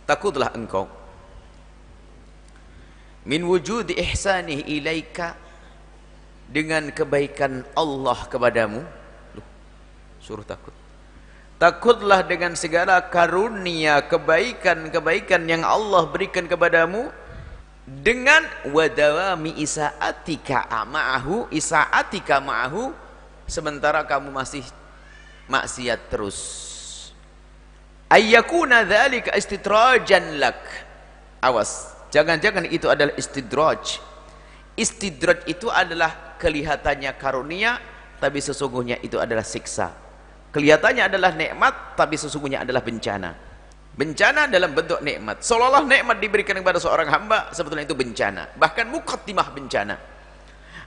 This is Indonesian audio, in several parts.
takutlah engkau min wujudi ihsanih ilaika, dengan kebaikan Allah kepadamu. Loh, suruh takut. Takutlah dengan segala karunia kebaikan-kebaikan yang Allah berikan kepadamu, dengan wadawami isaatika ma'ahu, sementara kamu masih maksiat terus. Ayyakuna dzalika istidrajan lak. Awas, jangan-jangan itu adalah istidraj. Istidraj itu adalah kelihatannya karunia, tapi sesungguhnya itu adalah siksa. Kelihatannya adalah nikmat, tapi sesungguhnya adalah bencana. Bencana dalam bentuk nikmat. Seolah-olah nikmat diberikan kepada seorang hamba, sebetulnya itu bencana. Bahkan muqaddimah bencana.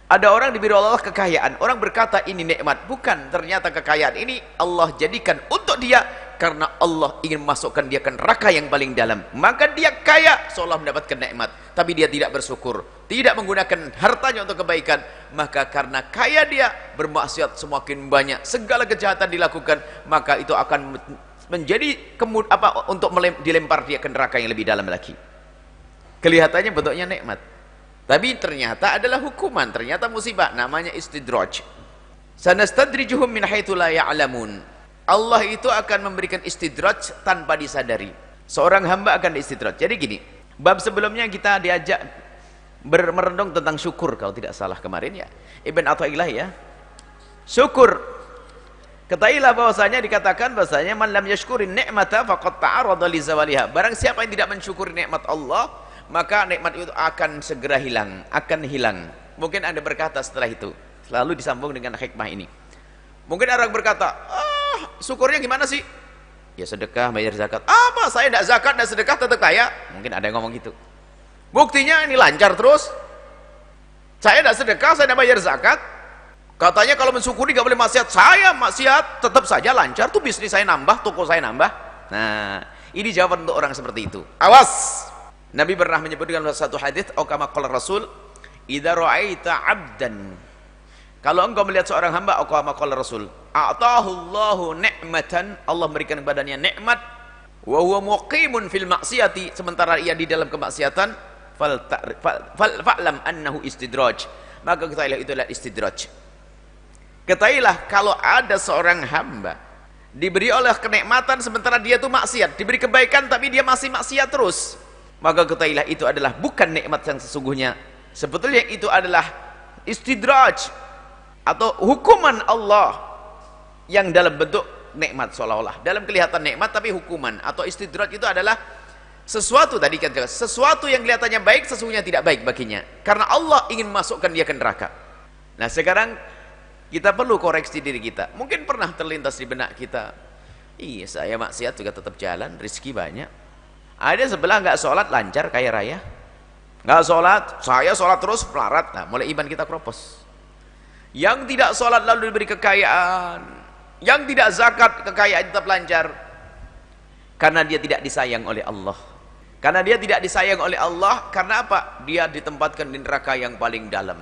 Ada orang diberi Allah kekayaan, orang berkata ini nikmat. Bukan, ternyata kekayaan ini Allah jadikan untuk dia karena Allah ingin masukkan dia ke neraka yang paling dalam. Maka dia kaya seolah mendapatkan nikmat, tapi dia tidak bersyukur, tidak menggunakan hartanya untuk kebaikan. Maka karena kaya dia bermaksiat semakin banyak, segala kejahatan dilakukan, maka itu akan menjadi untuk dilempar dia ke neraka yang lebih dalam lagi. Kelihatannya bentuknya nikmat, tapi ternyata adalah hukuman, ternyata musibah. Namanya istidraj. Sanastadrijuhum min haitsu la ya'lamun. Allah itu akan memberikan istidraj tanpa disadari. Seorang hamba akan diistidraj. Jadi gini, bab sebelumnya kita diajak merenung tentang syukur, kalau tidak salah kemarin ya, Ibn Athaillah ya. Syukur, ketahuilah bahwasanya dikatakan bahwasanya man lam yashkurin ni'mata faqad ta'arrada li zawaliha. Barang siapa yang tidak mensyukuri nikmat Allah, maka nikmat itu akan segera hilang, akan hilang. Mungkin Anda berkata setelah itu, selalu disambung dengan hikmah ini. Mungkin orang berkata, syukurnya gimana sih? Ya sedekah, bayar zakat. Apa? Saya tidak zakat dan sedekah tetap kaya? Mungkin ada yang ngomong gitu. Buktinya ini lancar terus. Saya tidak sedekah, saya tidak bayar zakat. Katanya kalau mensyukuri gak boleh maksiat. Saya maksiat, tetap saja lancar. Tuh bisnis saya nambah, toko saya nambah. Nah, ini jawaban untuk orang seperti itu. Awas! Nabi pernah menyebutkan satu hadis, atau kama qala Rasul, idza ra'aita 'abdan, kalau engkau melihat seorang hamba, atau kama qala Rasul, a'tahullahu ni'matan, Allah memberikan kepadanya nikmat, wa huwa muqimun fil maksiati, sementara ia di dalam kemaksiatan, fa'lam annahu istidraj, maka ketahuilah itu adalah istidraj. Ketahuilah kalau ada seorang hamba diberi oleh kenikmatan sementara dia itu maksiat, diberi kebaikan tapi dia masih maksiat terus, maka ketahuilah itu adalah bukan nikmat yang sesungguhnya. Sebetulnya itu adalah istidraj atau hukuman Allah yang dalam bentuk nikmat, seolah-olah dalam kelihatan nikmat tapi hukuman. Atau istidraj itu adalah sesuatu, tadi kan jelas, sesuatu yang kelihatannya baik sesungguhnya tidak baik baginya, karena Allah ingin masukkan dia ke neraka. Nah sekarang kita perlu koreksi diri kita. Mungkin pernah terlintas di benak kita, iya saya maksiat juga tetap jalan, rezeki banyak. Ada sebelah nggak sholat lancar kaya raya, nggak sholat, saya sholat terus melarat. Nah mulai iman kita keropos. Yang tidak sholat lalu diberi kekayaan, yang tidak zakat kekayaan tetap lancar, karena dia tidak disayang oleh Allah. Karena dia tidak disayang oleh Allah, karena apa? Dia ditempatkan di neraka yang paling dalam,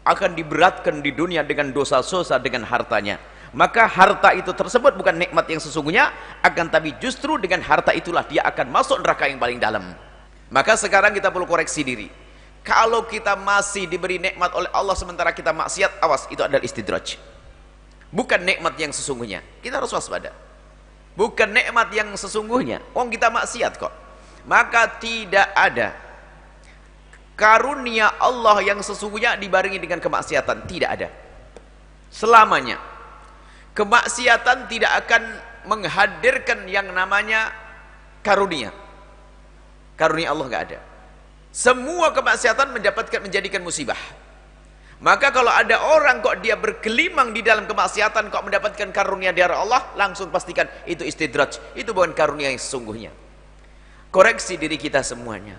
akan diberatkan di dunia dengan dosa-dosa dengan hartanya. Maka harta itu tersebut bukan nikmat yang sesungguhnya, akan tapi justru dengan harta itulah dia akan masuk neraka yang paling dalam. Maka sekarang kita perlu koreksi diri. Kalau kita masih diberi nikmat oleh Allah sementara kita maksiat, awas, itu adalah istidraj, bukan nikmat yang sesungguhnya. Kita harus waspada, bukan nikmat yang sesungguhnya. Kita maksiat kok. Maka tidak ada karunia Allah yang sesungguhnya dibarengi dengan kemaksiatan, tidak ada selamanya. Kemaksiatan tidak akan menghadirkan yang namanya karunia. Karunia Allah nggak ada. Semua kemaksiatan menjadikan musibah. Maka kalau ada orang kok dia bergelimang di dalam kemaksiatan kok mendapatkan karunia dari Allah, langsung pastikan itu istidraj, itu bukan karunia yang sesungguhnya. Koreksi diri kita semuanya.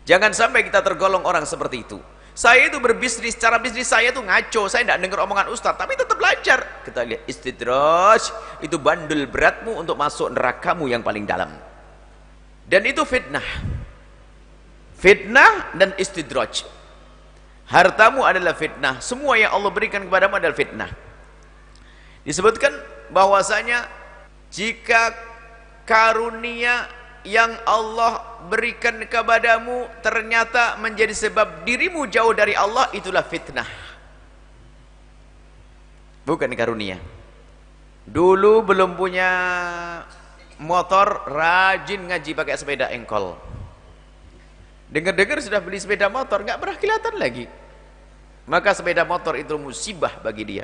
Jangan sampai kita tergolong orang seperti itu. Saya itu berbisnis, cara bisnis saya itu ngaco, saya tidak dengar omongan ustaz, tapi tetap lancar. Kita lihat istidraj, itu bandul beratmu untuk masuk nerakamu yang paling dalam. Dan itu fitnah. Fitnah dan istidraj. Hartamu adalah fitnah, semua yang Allah berikan kepadamu adalah fitnah. Disebutkan bahwasanya jika karunia yang Allah berikan kepadamu ternyata menjadi sebab dirimu jauh dari Allah, itulah fitnah, bukan karunia. Dulu belum punya motor, rajin ngaji pakai sepeda engkol. Dengar-dengar sudah beli sepeda motor, nggak pernah kelihatan lagi. Maka sepeda motor itu musibah bagi dia.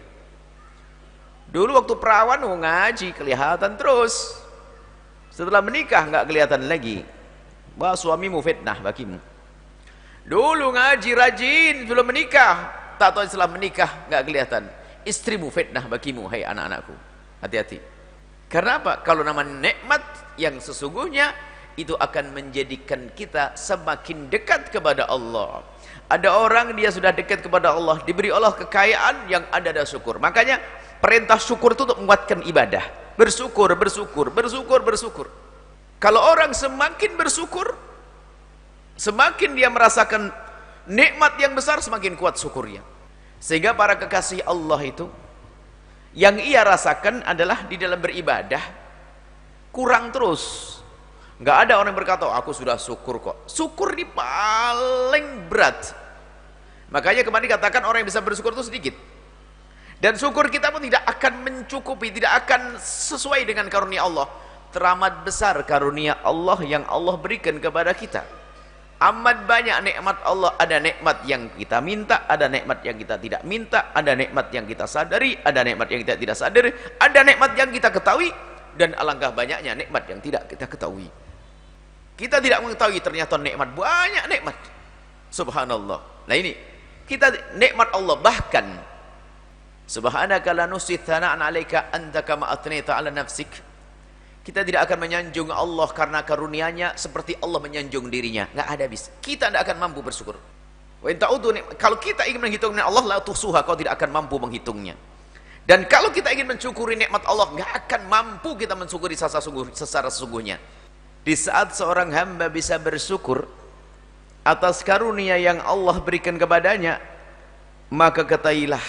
Dulu waktu perawan ngaji kelihatan terus. Setelah menikah nggak kelihatan lagi. Wah, suamimu fitnah bagimu. Dulu ngaji rajin sebelum menikah, tak tahu setelah menikah nggak kelihatan. Istrimu fitnah bagimu, hai anak-anakku. Hati-hati. Karena apa? Kalau nama nikmat yang sesungguhnya itu akan menjadikan kita semakin dekat kepada Allah. Ada orang dia sudah dekat kepada Allah, diberi Allah kekayaan, yang ada syukur. Makanya perintah syukur itu untuk menguatkan ibadah. Bersyukur, bersyukur, bersyukur, bersyukur. Kalau orang semakin bersyukur, semakin dia merasakan nikmat yang besar, semakin kuat syukurnya. Sehingga para kekasih Allah itu, yang ia rasakan adalah di dalam beribadah kurang terus. Nggak ada orang yang berkata, oh, aku sudah syukur kok. Syukur ini paling berat. Makanya kemarin dikatakan orang yang bisa bersyukur itu sedikit. Dan syukur kita pun tidak akan mencukupi, tidak akan sesuai dengan karunia Allah. Teramat besar karunia Allah yang Allah berikan kepada kita. Amat banyak nikmat Allah. Ada nikmat yang kita minta, ada nikmat yang kita tidak minta, ada nikmat yang kita sadari, ada nikmat yang kita tidak sadari, ada nikmat yang kita ketahui, dan alangkah banyaknya nikmat yang tidak kita ketahui. Kita tidak mengetahui ternyata nikmat, banyak nikmat. Subhanallah. Nah ini, kita nikmat Allah. Bahkan subhanaka la nusi thana'an 'alaika anta kama athnayta 'ala nafsik. Kita tidak akan menyanjung Allah karena karunia-Nya seperti Allah menyanjung dirinya. Enggak ada habis. Kita tidak akan mampu bersyukur. Wa in ta'udu, kalau kita ingin menghitung nikmat Allah, la tuhsuha, kau tidak akan mampu menghitungnya. Dan kalau kita ingin mensyukuri nikmat Allah, enggak akan mampu kita mensyukuri secara sesungguhnya. Di saat seorang hamba bisa bersyukur atas karunia yang Allah berikan kepadanya, maka ketahuilah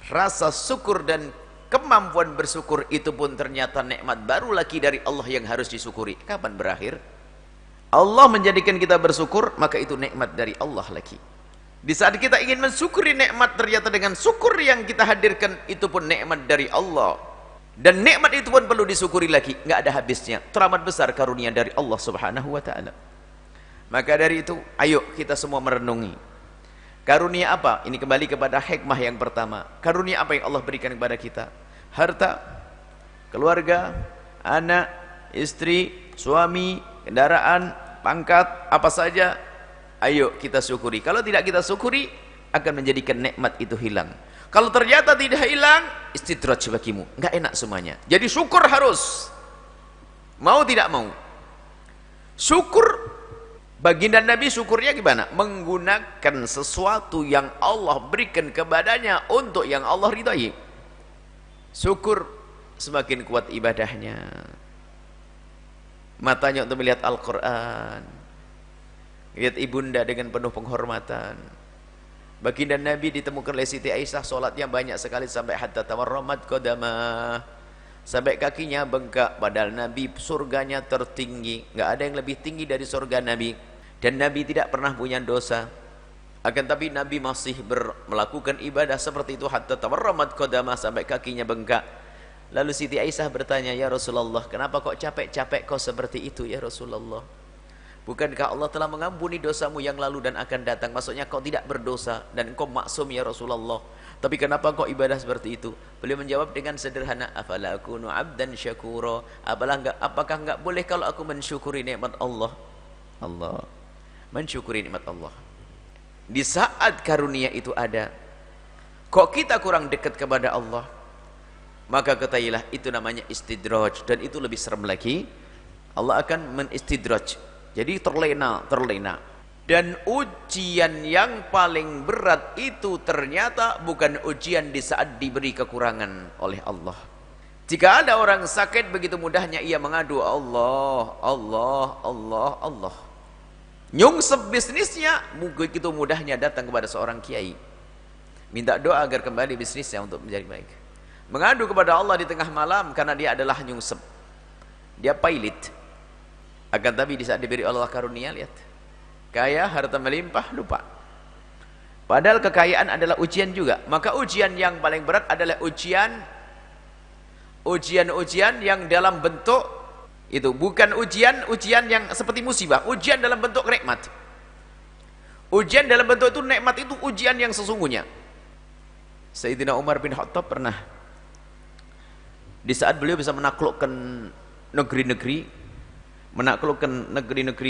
rasa syukur dan kemampuan bersyukur itu pun ternyata nikmat baru lagi dari Allah yang harus disyukuri. Kapan berakhir? Allah menjadikan kita bersyukur, maka itu nikmat dari Allah lagi. Di saat kita ingin mensyukuri nikmat, ternyata dengan syukur yang kita hadirkan itu pun nikmat dari Allah. Dan nikmat itu pun perlu disyukuri lagi, nggak ada habisnya. Teramat besar karunia dari Allah Subhanahu wa taala. Maka dari itu, ayo kita semua merenungi. Karunia apa? Ini kembali kepada hikmah yang pertama. Karunia apa yang Allah berikan kepada kita? Harta, keluarga, anak, istri, suami, kendaraan, pangkat, apa saja. Ayo kita syukuri. Kalau tidak kita syukuri, akan menjadikan nikmat itu hilang. Kalau ternyata tidak hilang, istidraj bagimu. Enggak enak semuanya. Jadi syukur harus. Mau tidak mau. Syukur, baginda Nabi syukurnya gimana? Menggunakan sesuatu yang Allah berikan kepadanya untuk yang Allah ridhai. Syukur semakin kuat ibadahnya. Matanya untuk melihat Al-Quran. Lihat ibunda dengan penuh penghormatan. Baginda Nabi ditemukan oleh Siti Aisyah sholatnya banyak sekali sampai hatta tawarramat qadamah, sampai kakinya bengkak. Padahal Nabi surganya tertinggi, nggak ada yang lebih tinggi dari surga Nabi. Dan Nabi tidak pernah punya dosa. Akan tapi Nabi masih melakukan ibadah seperti itu hatta tawarramat qadamah, sampai kakinya bengkak. Lalu Siti Aisyah bertanya, ya Rasulullah, kenapa kok capek-capek kau seperti itu ya Rasulullah? Bukankah Allah telah mengampuni dosamu yang lalu dan akan datang? Maksudnya kau tidak berdosa dan kau maksum ya Rasulullah. Tapi kenapa kau ibadah seperti itu? Beliau menjawab dengan sederhana, afala akunu abdan syakura. Apakah enggak boleh kalau aku mensyukuri nikmat Allah? Allah mensyukuri nikmat Allah. Di saat karunia itu ada, kok kita kurang dekat kepada Allah? Maka ketahuilah itu namanya istidraj, dan itu lebih serem lagi. Allah akan menistidraj. Jadi terlena. Dan ujian yang paling berat itu ternyata bukan ujian di saat diberi kekurangan oleh Allah. Jika ada orang sakit, begitu mudahnya ia mengadu Allah, Allah, Allah, Allah. Nyungsep bisnisnya, begitu mudahnya datang kepada seorang kiai. Minta doa agar kembali bisnisnya untuk menjadi baik. Mengadu kepada Allah di tengah malam karena dia adalah nyungsep. Dia pailit. Akan tapi di saat diberi Allah karunia, lihat, kaya, harta melimpah, lupa. Padahal kekayaan adalah ujian juga. Maka ujian yang paling berat adalah ujian-ujian yang dalam bentuk itu, bukan ujian yang seperti musibah, ujian dalam bentuk nikmat. Ujian dalam bentuk itu nikmat, itu ujian yang sesungguhnya. Sayyidina Umar bin Khattab pernah, di saat beliau bisa menaklukkan negeri-negeri,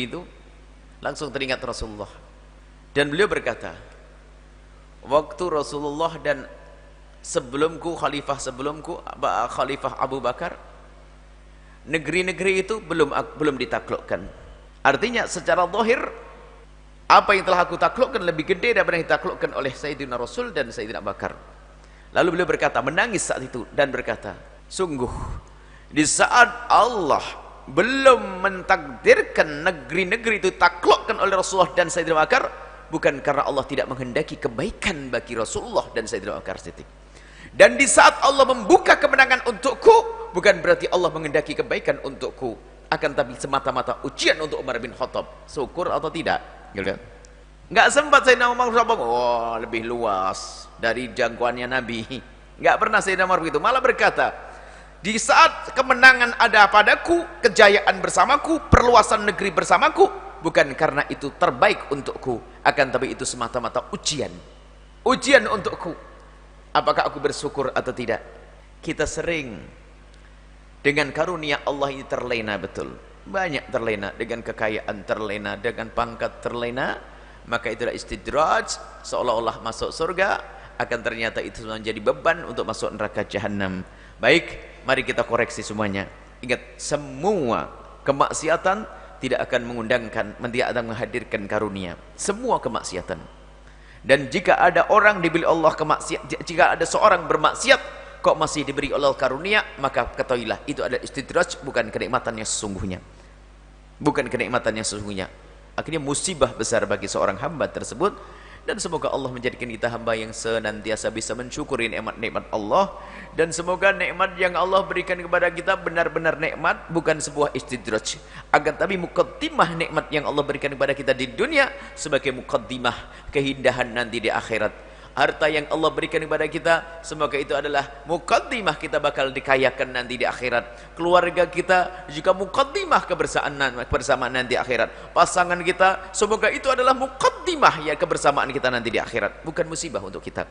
itu langsung teringat Rasulullah, dan beliau berkata, waktu Rasulullah dan sebelumku, khalifah Abu Bakar, negeri-negeri itu belum ditaklukkan. Artinya secara zahir apa yang telah aku taklukkan lebih gede daripada yang ditaklukkan oleh Sayyidina Rasul dan Sayyidina Bakar. Lalu beliau berkata, menangis saat itu dan berkata, sungguh di saat Allah belum mentakdirkan negeri-negeri itu taklukkan oleh Rasulullah dan Sayyidina Bakar, bukan karena Allah tidak menghendaki kebaikan bagi Rasulullah dan Sayyidina Bakar. Dan di saat Allah membuka kemenangan untukku, bukan berarti Allah menghendaki kebaikan untukku, akan tapi semata-mata ujian untuk Umar bin Khattab. Syukur atau tidak? Nggak sempat Sayyidina Umar lebih luas dari jangkauannya Nabi. Nggak pernah Sayyidina Umar begitu, malah berkata, di saat kemenangan ada padaku, kejayaan bersamaku, perluasan negeri bersamaku, bukan karena itu terbaik untukku, akan tapi itu semata-mata ujian untukku. Apakah aku bersyukur atau tidak? Kita sering dengan karunia Allah ini terlena, betul, banyak terlena, dengan kekayaan terlena, dengan pangkat terlena, maka itulah istidraj, seolah-olah masuk surga, akan ternyata itu menjadi beban untuk masuk neraka jahanam. Baik, mari kita koreksi semuanya. Ingat, semua kemaksiatan tidak akan tidak akan menghadirkan karunia. Semua kemaksiatan. Dan jika ada orang diberi Allah jika ada seorang bermaksiat kok masih diberi Allah karunia, maka ketahuilah itu adalah istidraj, bukan kenikmatannya sesungguhnya. Bukan kenikmatannya sesungguhnya. Akhirnya musibah besar bagi seorang hamba tersebut. Dan semoga Allah menjadikan kita hamba yang senantiasa bisa mensyukuri nikmat-nikmat Allah, dan semoga nikmat yang Allah berikan kepada kita benar-benar nikmat, bukan sebuah istidraj, akan tapi muqaddimah nikmat yang Allah berikan kepada kita di dunia sebagai muqaddimah keindahan nanti di akhirat. Harta yang Allah berikan kepada kita, semoga itu adalah muqaddimah kita bakal dikayakan nanti di akhirat. Keluarga kita juga muqaddimah kebersamaan nanti di akhirat. Pasangan kita, semoga itu adalah muqaddimah ya kebersamaan kita nanti di akhirat, bukan musibah untuk kita.